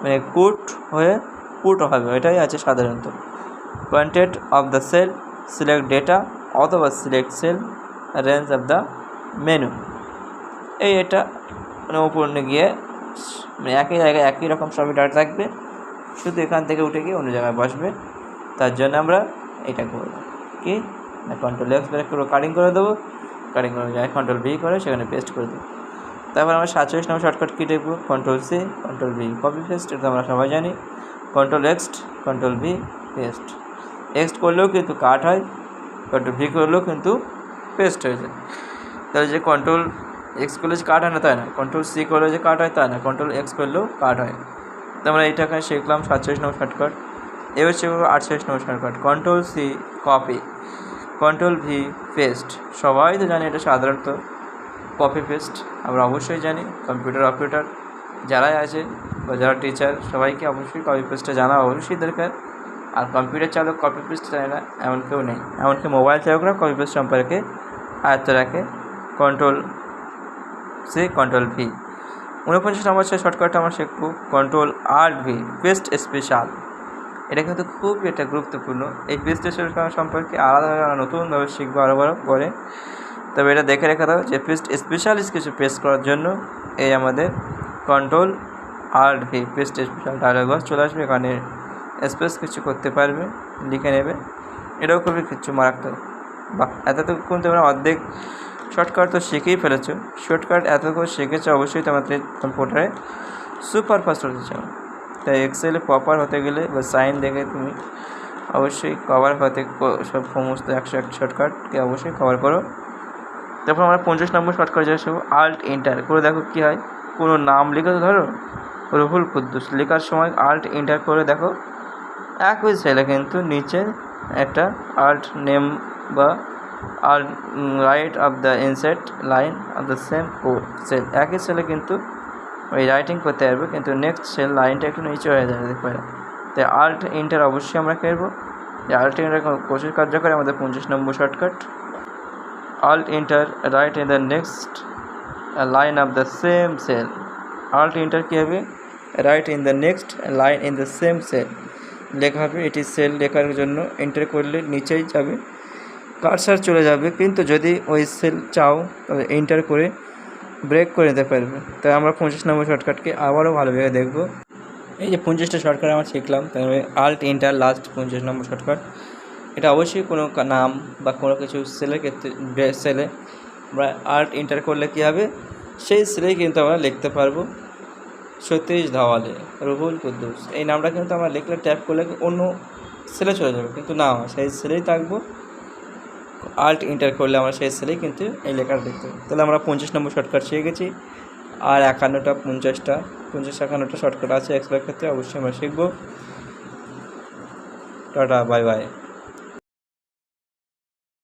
মানে পুট হবে, এটাই আছে সাধারণত। Content of the cell, select data অথবা select cell, range of the menu. এটা মানে ওপরে গিয়ে মানে একই জায়গায় একই রকম সবই ডাটা থাকবে, শুধু এখান থেকে উঠে গিয়ে অন্য জায়গায় বসবে। তার জন্য আমরা এটা করব কি, Ctrl+X করে কাটিং করে দেবো, কাটিং করে যায় Ctrl+V করে সেখানে পেস্ট করে দেবো। তারপর আমরা 47 নম্বর শর্টকাট কি দেখবো, Ctrl+C Ctrl+V কপি পেস্ট, এটা আমরা সবাই জানি। Ctrl+X Ctrl+V পেস্ট, এক্সট করলেও কিন্তু কাট হয়, Ctrl+V করলেও কিন্তু পেস্ট হয়ে যায়। তাহলে যে Ctrl+X করলে যে কাট হয় না তাই না, Ctrl+C করলে যে কাট হয় তাই না, Ctrl+X করলেও কাট হয়। তো আমরা এইটাকে শিখলাম 47 নম্বর শর্টকাট। এবার শিখব 48 নম্বর shortcut, Ctrl+C copy Ctrl+V paste. সবাই তো জানি এটা সাধারণত কপি পেস্ট, আমরা অবশ্যই জানি। কম্পিউটার অপারেটর যারাই আছে বা যারা টিচার সবাইকে অবশ্যই কপি পেস্টটা জানা অবশ্যই দরকার। আর কম্পিউটার চালক কপি পেস্ট জানে না এমন কেউ নেই, এমনকি মোবাইল চালকরা কপি পেস্ট সম্পর্কে আয়ত্ত রাখে। C control V. 49 নম্বর সেই শর্টকাটটা আমরা শিখবো control alt V, paste special. এটা কিন্তু খুবই একটা গুরুত্বপূর্ণ। এই পেস্ট স্পেশাল সম্পর্কে আলাদাভাবে নতুনভাবে শিখবো আরও পরে। তবে এটা দেখে রেখে দাও যে পেস্ট স্পেশালিস্ট কিছু পেস্ট করার জন্য এই আমাদের control alt V, paste special dialog box চলে আসবে। এখানে স্পেস কিছু করতে পারবে, লিখে নেবে। এটাও খুবই কিছু মারাত্মক। বা এতটুকু তোমরা অর্ধেক শর্টকাট তো শিখেই ফেলেছো। শর্টকাট এতটুকু শিখেছো, অবশ্যই তোমাদের কম্পিউটারে সুপার ফাস্ট হতে চাও। তাই এক্সেলে প্রপার হতে গেলে বা সাইন দেখে তুমি অবশ্যই কভার হতে সব সমস্ত 101 শর্টকাটকে অবশ্যই কভার করো। তারপর আমরা 50 নম্বর শর্টকাট যাই সব আল্ট এন্টার করে দেখো কী হয়। কোনো নাম লিখে ধরো রুহুল কুদ্দুস, লেখার সময় আল্ট এন্টার করে দেখো একই সেলে কিন্তু নিচে একটা আল্ট নেম বা আর write of the inside line of the same cell, একই সেলে কিন্তু ওই রাইটিং করতে পারবে, কিন্তু নেক্সট সেল লাইনটা একটু নিচে হয়ে যেতে পারে। তাই আল্ট এন্টার অবশ্যই আমরা করবো। এই আল্ট এন্টার কোশিশ কার্যকরী আমাদের 50 নম্বর shortcut. Alt enter write in the next line of the same cell. Alt enter কী হবে, write in the next line in the same cell লেখা হবে। এটি সেল লেখার জন্য এন্টার করলে নিচেই যাবে, কার্সার চলে যাবে। কিন্তু যদি ওই সেল চাও তবে এন্টার করে ব্রেক করে নিতে পারবে। তাই আমরা 25 নম্বর শর্টকাটকে আবারও ভালোভাবে দেখব। এই যে 50টা শর্টকাট আমরা শিখলাম, তাহলে আল্ট এন্টার লাস্ট 50 নম্বর শর্টকাট। এটা অবশ্যই কোনো নাম বা কোনো কিছু সেলের ক্ষেত্রে সেলে আমরা আল্ট এন্টার করলে কী হবে, সেই সেলেই কিন্তু আমরা লিখতে পারবো সতীশ ধাওয়ালে, রুহুল কুদ্দুস। এই নামটা কিন্তু আমরা লিখলে ট্যাপ করলে অন্য সেলে চলে যাবে, কিন্তু না সেই সেলেই থাকবো। আল্ট এন্টার করলে আমরা সেই সেলেই কিন্তু এই লেখাটা দেখতে পাবো। তাহলে আমরা 25 নম্বর শর্টকাট শিখে গেছি। আর 51টা 50-51টা শর্টকাট আছে এক্সেলের ক্ষেত্রে, অবশ্যই আমরা শিখবো। Tata, bye bye.